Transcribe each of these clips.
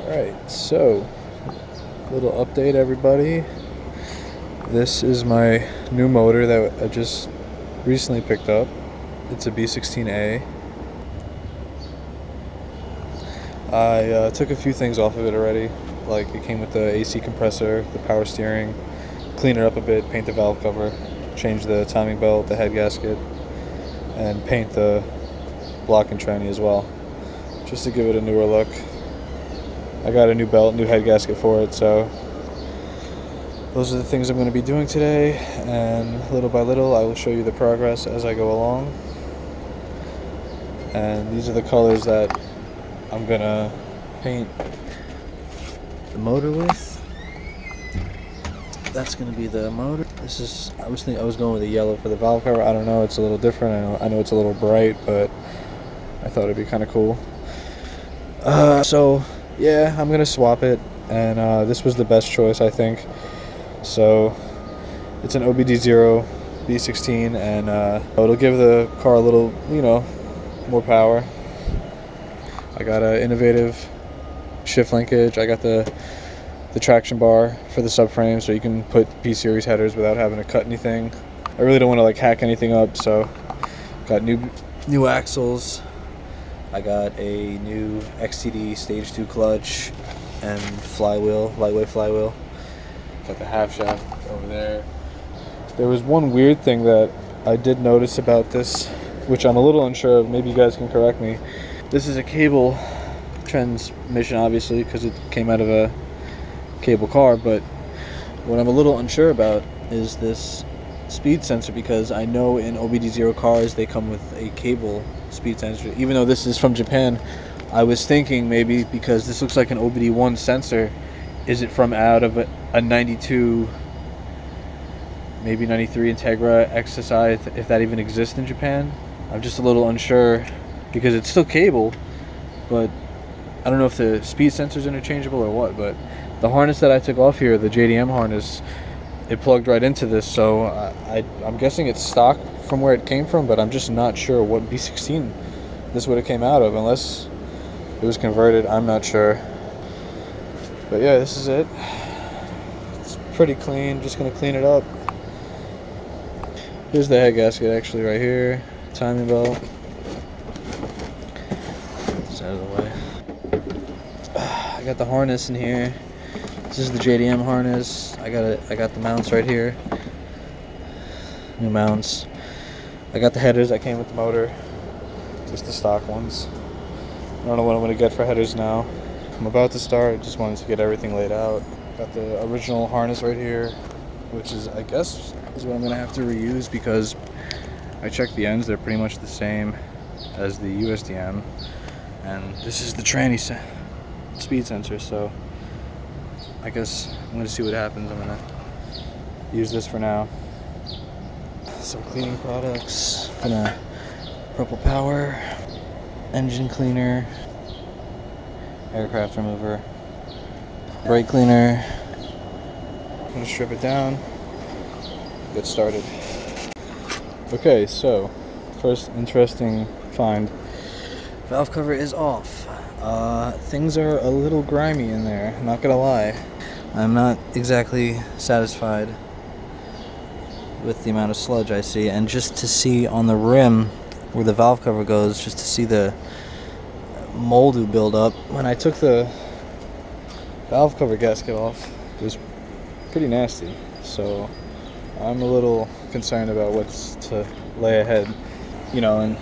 Alright, so little update everybody. This is my new motor that I just recently picked up. It's a B16a. I took a few things off of it already. Like it came with the AC compressor, the power steering, clean it up a bit, paint the valve cover, change the timing belt, the head gasket, and paint the block and tranny as well, just to give it a newer look. I got a new belt, new head gasket for it, so those are the things I'm going to be doing today, and little by little I will show you the progress as I go along. And these are the colors that I'm going to paint the motor with. That's going to be the motor. This is, I was going with the yellow for the valve cover. I don't know, it's a little different. I know it's a little bright, but I thought it'd be kind of cool. So yeah, I'm gonna swap it, and this was the best choice, I think. So it's an OBD0 B16, and it'll give the car a little, more power. I got an innovative shift linkage. I got the traction bar for the subframe, so you can put P-series headers without having to cut anything. I really don't want to like hack anything up, so got new axles. I got a new XTD stage 2 clutch and flywheel, lightweight flywheel. Got the half shaft over there. There was one weird thing that I did notice about this, which I'm a little unsure of. Maybe you guys can correct me. This is a cable transmission, obviously, because it came out of a cable car, but what I'm a little unsure about is this speed sensor, because I know in OBD0 cars they come with a cable speed sensor. Even though this is from Japan, I was thinking maybe because this looks like an OBD1 sensor, is it from out of a 92, maybe 93 Integra XSI, if that even exists in Japan? I'm just a little unsure because it's still cable, but I don't know if the speed sensor is interchangeable or what. But the harness that I took off here, the JDM harness, it plugged right into this, so I'm guessing it's stock from where it came from, but I'm just not sure what B16 this would have came out of, unless it was converted. I'm not sure. But yeah, this is it. It's pretty clean. Just gonna clean it up. Here's the head gasket actually right here. Timing belt. It's out of the way. I got the harness in here. This is the JDM harness. I got the mounts right here. New mounts. I got the headers that came with the motor. Just the stock ones. I don't know what I'm gonna get for headers now. I'm about to start. Just wanted to get everything laid out. Got the original harness right here, which is, I guess, is what I'm gonna have to reuse, because I checked the ends. They're pretty much the same as the USDM. And this is the tranny speed sensor, so I guess I'm going to see what happens. I'm going to use this for now. Some cleaning products. Purple Power, engine cleaner, aircraft remover, brake cleaner. I'm going to strip it down, get started. Okay, so first interesting find. Valve cover is off. Things are a little grimy in there, not gonna lie. I'm not exactly satisfied with the amount of sludge I see, and just to see on the rim where the valve cover goes, just to see the moldy build up. When I took the valve cover gasket off, it was pretty nasty, so I'm a little concerned about what's to lay ahead. And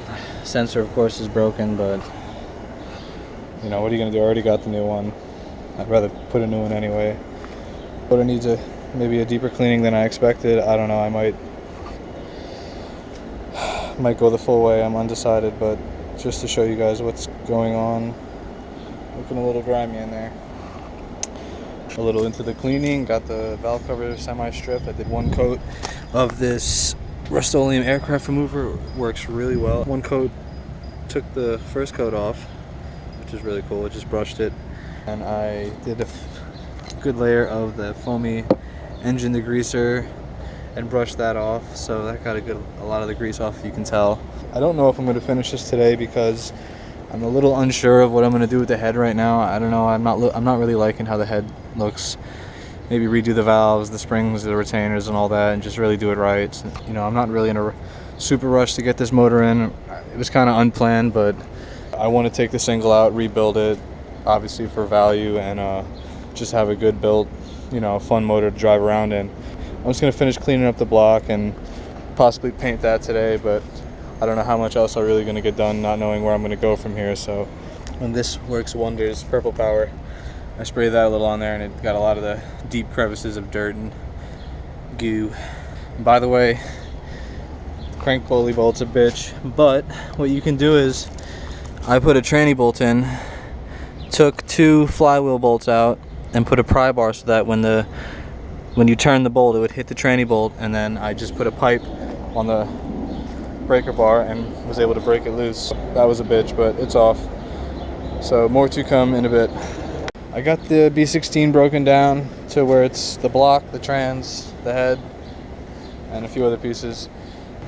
sensor of course is broken, but what are you gonna do? I already got the new one. I'd rather put a new one anyway. But it needs maybe a deeper cleaning than I expected. I don't know, I might go the full way. I'm undecided, but just to show you guys what's going on. Looking a little grimy in there. A little into the cleaning. Got the valve cover semi-stripped. I did one coat of this Rust-Oleum aircraft remover. Works really well. One coat took the first coat off, which is really cool. I just brushed it, and I did a good layer of the foamy engine degreaser and brushed that off, so that got a lot of the grease off, you can tell. I don't know if I'm going to finish this today because I'm a little unsure of what I'm gonna do with the head right now. I don't know. I'm not really liking how the head looks. Maybe redo the valves, the springs, the retainers, and all that, and just really do it right. So, you know, I'm not really in a super rush to get this motor in. It was kind of unplanned, but I want to take the single out, rebuild it, obviously for value, and just have a good built, you know, fun motor to drive around in. I'm just gonna finish cleaning up the block and possibly paint that today, but I don't know how much else I'm really gonna get done, not knowing where I'm gonna go from here. So, and this works wonders. Purple Power. I sprayed that a little on there, and it got a lot of the deep crevices of dirt and goo. And by the way, crank pulley bolt's a bitch, but what you can do is, I put a tranny bolt in, took 2 flywheel bolts out, and put a pry bar so that when you turn the bolt, it would hit the tranny bolt, and then I just put a pipe on the breaker bar and was able to break it loose. That was a bitch, but it's off. So more to come in a bit. I got the B16 broken down to where it's the block, the trans, the head, and a few other pieces.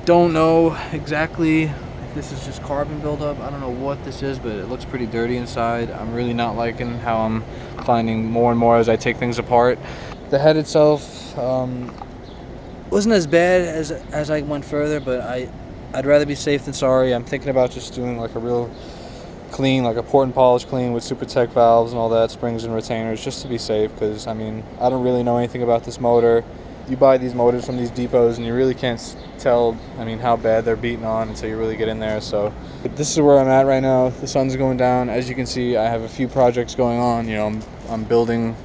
Don't know exactly if this is just carbon buildup. I don't know what this is, but it looks pretty dirty inside. I'm really not liking how I'm finding more and more as I take things apart. The head itself wasn't as bad as I went further, but I'd rather be safe than sorry. I'm thinking about just doing like a real clean, like a port and polish clean with Super Tech valves and all that, springs and retainers, just to be safe, because I mean, I don't really know anything about this motor. You buy these motors from these depots and you really can't tell, I mean, how bad they're beaten on until you really get in there. So this is where I'm at right now. The sun's going down. As you can see, I have a few projects going on. You know, I'm building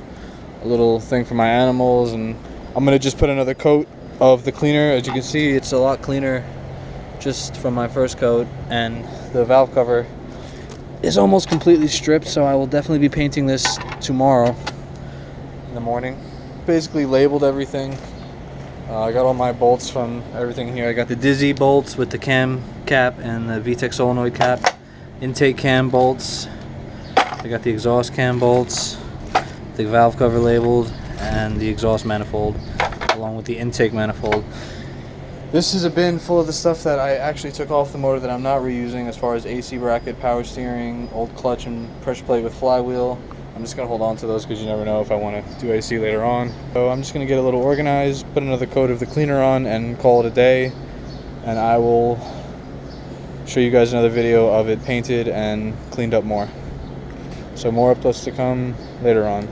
a little thing for my animals, and I'm gonna just put another coat of the cleaner. As you can see, it's a lot cleaner just from my first coat, and the valve cover is almost completely stripped, so I will definitely be painting this tomorrow in the morning. Basically labeled everything. I got all my bolts from everything here. I got the Dizzy bolts with the cam cap and the VTEC solenoid cap, intake cam bolts. I got the exhaust cam bolts, the valve cover labeled, and the exhaust manifold, along with the intake manifold. This is a bin full of the stuff that I actually took off the motor that I'm not reusing, as far as AC bracket, power steering, old clutch and pressure plate with flywheel. I'm just going to hold on to those because you never know if I want to do AC later on. So I'm just going to get a little organized, put another coat of the cleaner on, and call it a day. And I will show you guys another video of it painted and cleaned up more. So more updates to come later on.